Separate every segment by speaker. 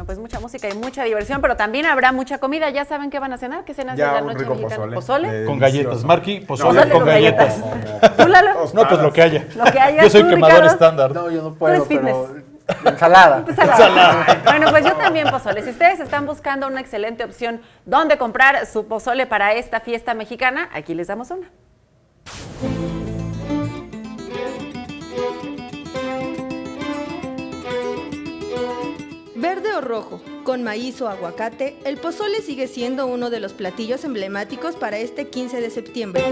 Speaker 1: pues mucha música y mucha diversión, pero también habrá mucha comida. ¿Ya saben qué van a cenar? ¿Qué cenas de
Speaker 2: Ya
Speaker 1: la
Speaker 2: un
Speaker 1: noche
Speaker 2: rico
Speaker 1: mexicana?
Speaker 2: pozole.
Speaker 3: Con galletas. Marqui, pozole
Speaker 1: Pozole
Speaker 3: con galletas.
Speaker 1: ¿Tú, Lalo?
Speaker 3: No, pues lo que haya.
Speaker 1: Lo que haya.
Speaker 3: Yo soy
Speaker 1: ¿Tú,
Speaker 3: quemador
Speaker 1: Ricardo?
Speaker 3: estándar.
Speaker 4: No, yo no
Speaker 1: Tú
Speaker 4: puedo,
Speaker 1: eres
Speaker 4: pero
Speaker 1: fitness.
Speaker 4: ensalada.
Speaker 1: Bueno, pues yo también pozole. Si ustedes están buscando una excelente opción donde comprar su pozole para esta fiesta mexicana, aquí les damos una.
Speaker 5: Verde o rojo, con maíz o aguacate, el pozole sigue siendo uno de los platillos emblemáticos para este 15 de septiembre.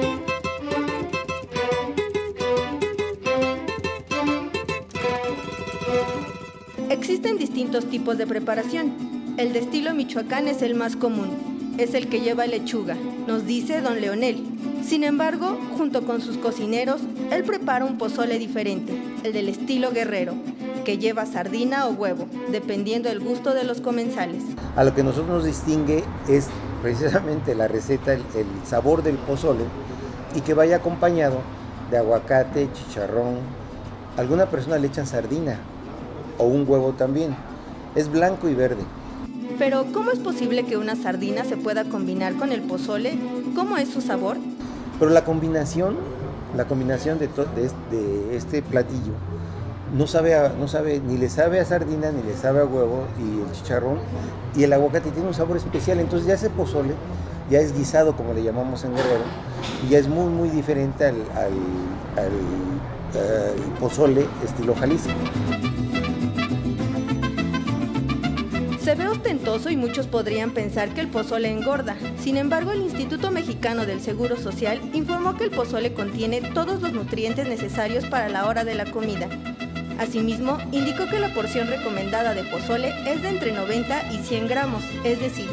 Speaker 5: Existen distintos tipos de preparación. El de estilo Michoacán es el más común. Es el que lleva lechuga, nos dice don Leonel. Sin embargo, junto con sus cocineros, él prepara un pozole diferente, el del estilo guerrero, que lleva sardina o huevo, dependiendo del gusto de los comensales.
Speaker 6: A lo que nosotros nos distingue es precisamente la receta, el sabor del pozole, y que vaya acompañado de aguacate, chicharrón. Alguna persona le echan sardina o un huevo también. Es blanco y verde.
Speaker 5: Pero, ¿cómo es posible que una sardina se pueda combinar con el pozole? ¿Cómo es su sabor?
Speaker 6: Pero la combinación de este platillo no sabe, ni le sabe a sardina, ni le sabe a huevo, y el chicharrón y el aguacate tiene un sabor especial. Entonces ya ese pozole ya es guisado, como le llamamos en Guerrero, y ya es muy muy diferente al pozole estilo Jalisco.
Speaker 5: Se ve ostentoso y muchos podrían pensar que el pozole engorda. Sin embargo, el Instituto Mexicano del Seguro Social informó que el pozole contiene todos los nutrientes necesarios para la hora de la comida. Asimismo, indicó que la porción recomendada de pozole es de entre 90 y 100 gramos, es decir,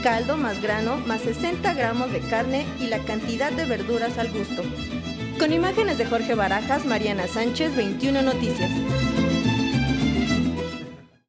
Speaker 5: caldo más grano más 60 gramos de carne y la cantidad de verduras al gusto. Con imágenes de Jorge Barajas, Mariana Sánchez, 21 Noticias.